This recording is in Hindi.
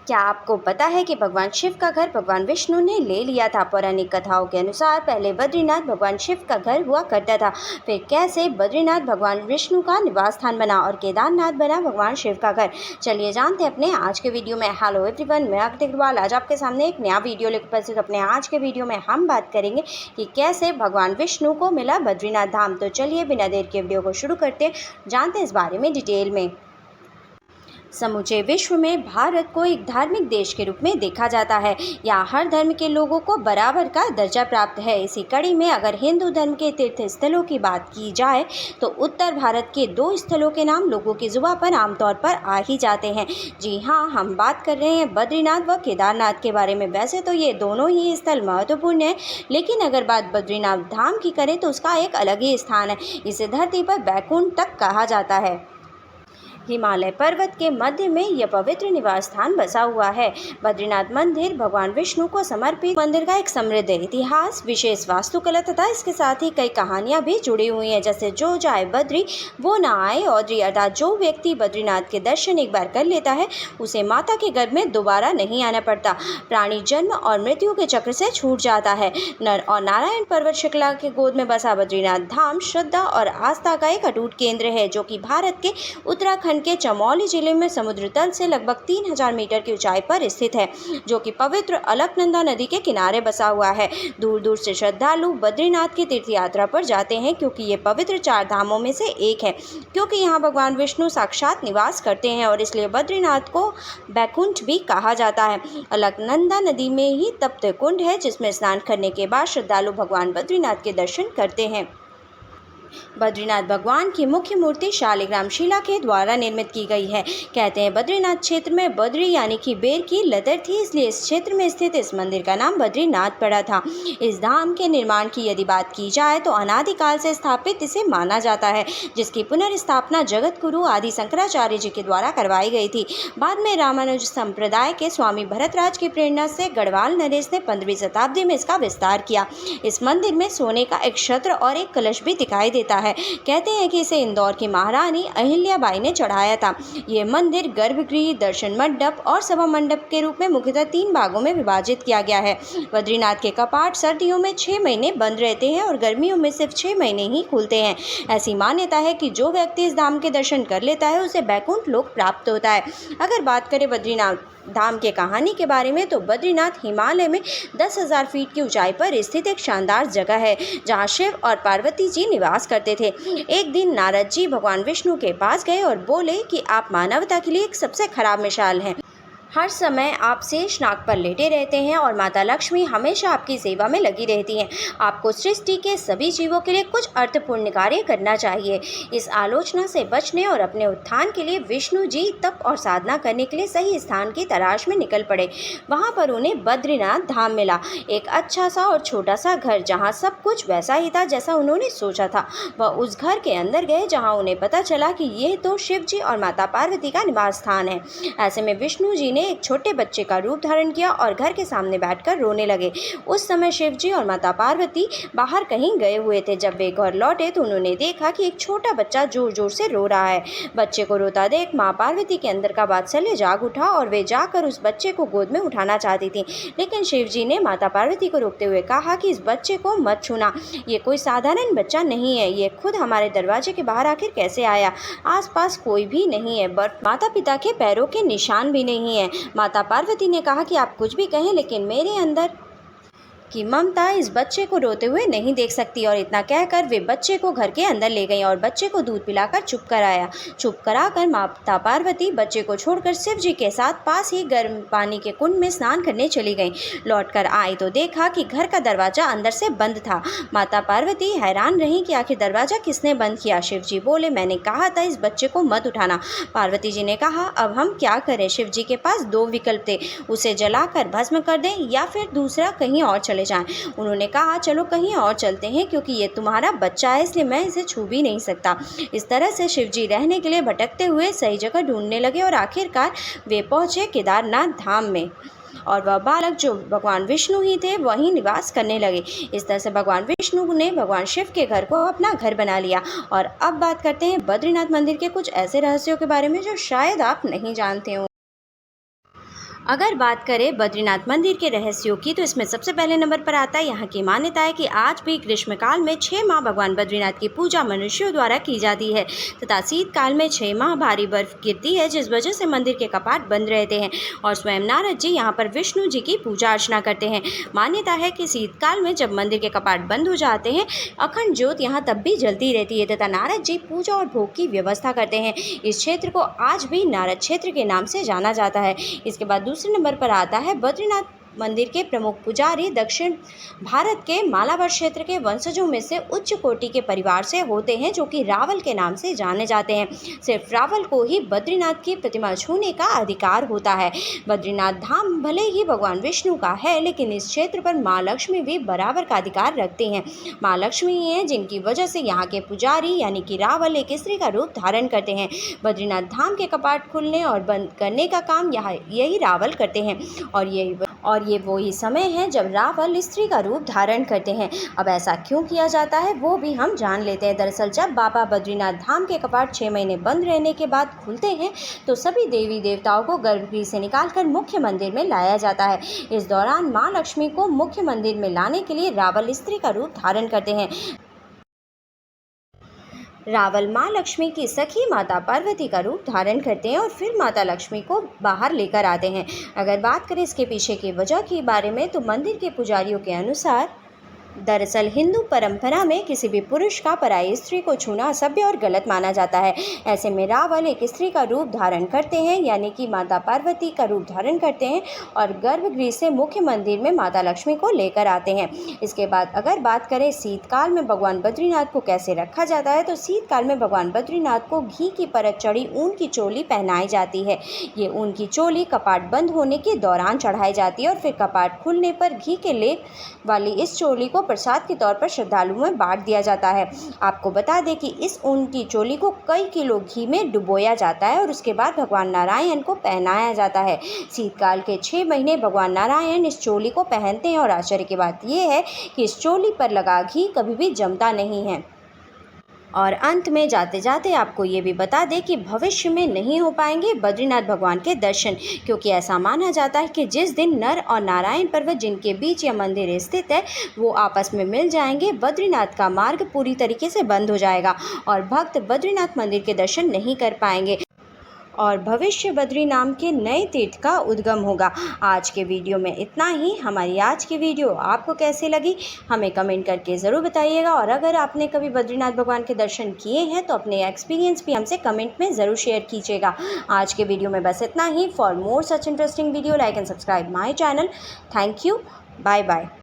क्या आपको पता है कि भगवान शिव का घर भगवान विष्णु ने ले लिया था। पौराणिक कथाओं के अनुसार पहले बद्रीनाथ भगवान शिव का घर हुआ करता था। फिर कैसे बद्रीनाथ भगवान विष्णु का निवास स्थान बना और केदारनाथ बना भगवान शिव का घर। चलिए जानते हैं अपने आज के वीडियो में। हेलो एवरीवन, मैं आकृति अग्रवाल आज आपके सामने एक नया वीडियो लेकर उपस्थित। अपने आज के वीडियो में हम बात करेंगे कि कैसे भगवान विष्णु को मिला बद्रीनाथ धाम। तो चलिए बिना देर के वीडियो को शुरू करते हैं, जानते हैं इस बारे में डिटेल में। समूचे विश्व में भारत को एक धार्मिक देश के रूप में देखा जाता है। यहाँ हर धर्म के लोगों को बराबर का दर्जा प्राप्त है। इसी कड़ी में अगर हिंदू धर्म के तीर्थ स्थलों की बात की जाए तो उत्तर भारत के 2 स्थलों के नाम लोगों की जुबान पर आमतौर पर आ ही जाते हैं। जी हाँ, हम बात कर रहे हैं बद्रीनाथ व केदारनाथ के बारे में। वैसे तो ये दोनों ही स्थल महत्वपूर्ण है, लेकिन अगर बात बद्रीनाथ धाम की करें तो उसका एक अलग ही स्थान है। इसे धरती पर बैकुंठ तक कहा जाता है। हिमालय पर्वत के मध्य में यह पवित्र निवास स्थान बसा हुआ है। बद्रीनाथ मंदिर भगवान विष्णु को समर्पित मंदिर का एक समृद्ध इतिहास, विशेष वास्तुकला तथा इसके साथ ही कई कहानियां भी जुड़ी हुई हैं। जैसे जो जाए बद्री वो ना आए औदरी, अर्थात जो व्यक्ति बद्रीनाथ के दर्शन एक बार कर लेता है उसे माता के गर्भ में दोबारा नहीं आना पड़ता। प्राणी जन्म और मृत्यु के चक्र से छूट जाता है। नर और नारायण पर्वत श्रृंखला के गोद में बसा बद्रीनाथ धाम श्रद्धा और आस्था का एक अटूट केंद्र है, जो कि भारत के उत्तराखंड के चमोली जिले में समुद्र तल से लगभग 3000 मीटर की ऊंचाई पर स्थित है, जो कि पवित्र अलकनंदा नदी के किनारे बसा हुआ है। दूर दूर से श्रद्धालु बद्रीनाथ की तीर्थ यात्रा पर जाते हैं, क्योंकि ये पवित्र 4 धामों में से एक है। क्योंकि यहाँ भगवान विष्णु साक्षात निवास करते हैं और इसलिए बद्रीनाथ को बैकुंठ भी कहा जाता है। अलकनंदा नदी में ही तप्त कुंड है, जिसमें स्नान करने के बाद श्रद्धालु भगवान बद्रीनाथ के दर्शन करते हैं। बद्रीनाथ भगवान की मुख्य मूर्ति शालिग्राम शिला के द्वारा निर्मित की गई है। कहते हैं बद्रीनाथ क्षेत्र में बद्री यानी कि बेर की लतर थी, इसलिए इस क्षेत्र में स्थित इस मंदिर का नाम बद्रीनाथ पड़ा था। इस धाम के निर्माण की यदि बात की जाए तो अनादिकाल से स्थापित इसे माना जाता है, जिसकी पुनर्स्थापना जगत गुरु आदि शंकराचार्य जी के द्वारा करवाई गई थी। बाद में रामानुज संप्रदाय के स्वामी भरतराज की प्रेरणा से गढ़वाल नरेश ने 15वीं शताब्दी में इसका विस्तार किया। इस मंदिर में सोने का एक छत्र और एक कलश भी दिखाई देता है। कहते हैं कि इसे इंदौर की महारानी अहिल्याबाई ने चढ़ाया था। ये मंदिर गर्भगृह, दर्शन मंडप और सभा मंडप के रूप में मुख्यतः 3 भागों में विभाजित किया गया है। बद्रीनाथ के कपाट सर्दियों में 6 महीने बंद रहते हैं और गर्मियों में सिर्फ 6 महीने ही खुलते हैं। ऐसी मान्यता है कि जो व्यक्ति इस धाम के दर्शन कर लेता है उसे बैकुंठ लोक प्राप्त होता है। अगर बात करें बद्रीनाथ धाम के कहानी के बारे में तो बद्रीनाथ हिमालय में 10,000 फीट की ऊंचाई पर स्थित एक शानदार जगह है, जहां शिव और पार्वती जी निवास करते थे। एक दिन नारद जी भगवान विष्णु के पास गए और बोले कि आप मानवता के लिए एक सबसे खराब मिसाल हैं। हर समय आप शेष नाग पर लेटे रहते हैं और माता लक्ष्मी हमेशा आपकी सेवा में लगी रहती हैं। आपको सृष्टि के सभी जीवों के लिए कुछ अर्थपूर्ण कार्य करना चाहिए। इस आलोचना से बचने और अपने उत्थान के लिए विष्णु जी तप और साधना करने के लिए सही स्थान की तलाश में निकल पड़े। वहाँ पर उन्हें बद्रीनाथ धाम मिला, एक अच्छा सा और छोटा सा घर, जहाँ सब कुछ वैसा ही था जैसा उन्होंने सोचा था। वह उस घर के अंदर गए जहाँ उन्हें पता चला कि यह तो शिव जी और माता पार्वती का निवास स्थान है। ऐसे में विष्णु जी ने एक छोटे बच्चे का रूप धारण किया और घर के सामने बैठकर रोने लगे। उस समय शिव जी और माता पार्वती बाहर कहीं गए हुए थे। जब वे घर लौटे तो उन्होंने देखा कि एक छोटा बच्चा जोर जोर से रो रहा है। बच्चे को रोता देख माँ पार्वती के अंदर का वात्सल्य जाग उठा और वे जाकर उस बच्चे को गोद में उठाना चाहती थी, लेकिन शिव जी ने माता पार्वती को रोकते हुए कहा कि इस बच्चे को मत छूना, ये कोई साधारण बच्चा नहीं है, ये खुद हमारे दरवाजे के बाहर आखिर कैसे आया? आसपास कोई भी नहीं है, माता पिता के पैरों के निशान भी नहीं है। माता पार्वती ने कहा कि आप कुछ भी कहें, लेकिन मेरे अंदर कि ममता इस बच्चे को रोते हुए नहीं देख सकती। और इतना कहकर वे बच्चे को घर के अंदर ले गईं और बच्चे को दूध पिलाकर चुप कराकर माता पार्वती बच्चे को छोड़कर शिव जी के साथ पास ही गर्म पानी के कुंड में स्नान करने चली गईं। लौटकर आई तो देखा कि घर का दरवाजा अंदर से बंद था। माता पार्वती हैरान रही कि आखिर दरवाजा किसने बंद किया। शिव जी बोले, मैंने कहा था इस बच्चे को मत उठाना। पार्वती जी ने कहा, अब हम क्या करें? शिव जी के पास 2 विकल्प थे, उसे जलाकर भस्म कर दें या फिर दूसरा कहीं और चले जाएं। उन्होंने कहा, चलो कहीं और चलते हैं, क्योंकि ये तुम्हारा बच्चा है, इसलिए मैं इसे छू भी नहीं सकता। इस तरह से शिवजी रहने के लिए भटकते हुए सही जगह ढूंढने लगे और आखिरकार वे पहुंचे केदारनाथ धाम में और वह बालक जो भगवान विष्णु ही थे वहीं निवास करने लगे। इस तरह से भगवान विष्णु ने भगवान शिव के घर को अपना घर बना लिया। और अब बात करते हैं बद्रीनाथ मंदिर के कुछ ऐसे रहस्यों के बारे में जो शायद आप नहीं जानते हो। अगर बात करें बद्रीनाथ मंदिर के रहस्यों की तो इसमें सबसे पहले नंबर पर आता है यहाँ की मान्यता है कि आज भी ग्रीष्मकाल में 6 माह भगवान बद्रीनाथ की पूजा मनुष्यों द्वारा की जाती है तथा शीतकाल में 6 माह भारी बर्फ गिरती है, जिस वजह से मंदिर के कपाट बंद रहते हैं और स्वयं नारद जी यहाँ पर विष्णु जी की पूजा अर्चना करते हैं। मान्यता है कि शीतकाल में जब मंदिर के कपाट बंद हो जाते हैं, अखंड ज्योत यहाँ तब भी जलती रहती है तथा नारद जी पूजा और भोग की व्यवस्था करते हैं। इस क्षेत्र को आज भी नारद क्षेत्र के नाम से जाना जाता है। इसके बाद दूसरे नंबर पर आता है बद्रीनाथ मंदिर के प्रमुख पुजारी दक्षिण भारत के मालाबार क्षेत्र के वंशजों में से उच्च कोटि के परिवार से होते हैं, जो कि रावल के नाम से जाने जाते हैं। सिर्फ रावल को ही बद्रीनाथ की प्रतिमा छूने का अधिकार होता है। बद्रीनाथ धाम भले ही भगवान विष्णु का है, लेकिन इस क्षेत्र पर माँ लक्ष्मी भी बराबर का अधिकार रखती हैं। माँ लक्ष्मी ही हैं जिनकी वजह से यहाँ के पुजारी यानी कि रावल एक स्त्री का रूप धारण करते हैं। बद्रीनाथ धाम के कपाट खुलने और बंद करने का काम यही रावल करते हैं और ये वही समय है जब रावल स्त्री का रूप धारण करते हैं। अब ऐसा क्यों किया जाता है वो भी हम जान लेते हैं। दरअसल जब बाबा बद्रीनाथ धाम के कपाट 6 महीने बंद रहने के बाद खुलते हैं तो सभी देवी देवताओं को गर्भगृह से निकालकर मुख्य मंदिर में लाया जाता है। इस दौरान माँ लक्ष्मी को मुख्य मंदिर में लाने के लिए रावल स्त्री का रूप धारण करते हैं। रावल माँ लक्ष्मी की सखी माता पार्वती का रूप धारण करते हैं और फिर माता लक्ष्मी को बाहर लेकर आते हैं। अगर बात करें इसके पीछे की वजह के बारे में तो मंदिर के पुजारियों के अनुसार दरअसल हिंदू परंपरा में किसी भी पुरुष का पराई स्त्री को छूना असभ्य और गलत माना जाता है। ऐसे में रावल एक स्त्री का रूप धारण करते हैं यानी कि माता पार्वती का रूप धारण करते हैं और गर्भगृह से मुख्य मंदिर में माता लक्ष्मी को लेकर आते हैं। इसके बाद अगर बात करें शीतकाल में भगवान बद्रीनाथ को कैसे रखा जाता है तो शीतकाल में भगवान बद्रीनाथ को घी की परत चढ़ी ऊन की चोली पहनाई जाती है। ये ऊन की चोली कपाट बंद होने के दौरान चढ़ाई जाती है और फिर कपाट खुलने पर घी के लेप वाली इस चोली को प्रसाद के तौर पर श्रद्धालुओं में बांट दिया जाता है। आपको बता दें कि इस ऊन की चोली को कई किलो घी में डुबोया जाता है और उसके बाद भगवान नारायण को पहनाया जाता है। शीतकाल के 6 महीने भगवान नारायण इस चोली को पहनते हैं और आश्चर्य की बात यह है कि इस चोली पर लगा घी कभी भी जमता नहीं है। और अंत में जाते जाते आपको ये भी बता दें कि भविष्य में नहीं हो पाएंगे बद्रीनाथ भगवान के दर्शन, क्योंकि ऐसा माना जाता है कि जिस दिन नर और नारायण पर्वत जिनके बीच यह मंदिर स्थित है वो आपस में मिल जाएंगे, बद्रीनाथ का मार्ग पूरी तरीके से बंद हो जाएगा और भक्त बद्रीनाथ मंदिर के दर्शन नहीं कर पाएंगे और भविष्य बद्री नाम के नए तीर्थ का उद्गम होगा। आज के वीडियो में इतना ही। हमारी आज की वीडियो आपको कैसी लगी हमें कमेंट करके ज़रूर बताइएगा और अगर आपने कभी बद्रीनाथ भगवान के दर्शन किए हैं तो अपने एक्सपीरियंस भी हमसे कमेंट में ज़रूर शेयर कीजिएगा। आज के वीडियो में बस इतना ही। For more such interesting video like and subscribe my channel. Thank you. Bye bye.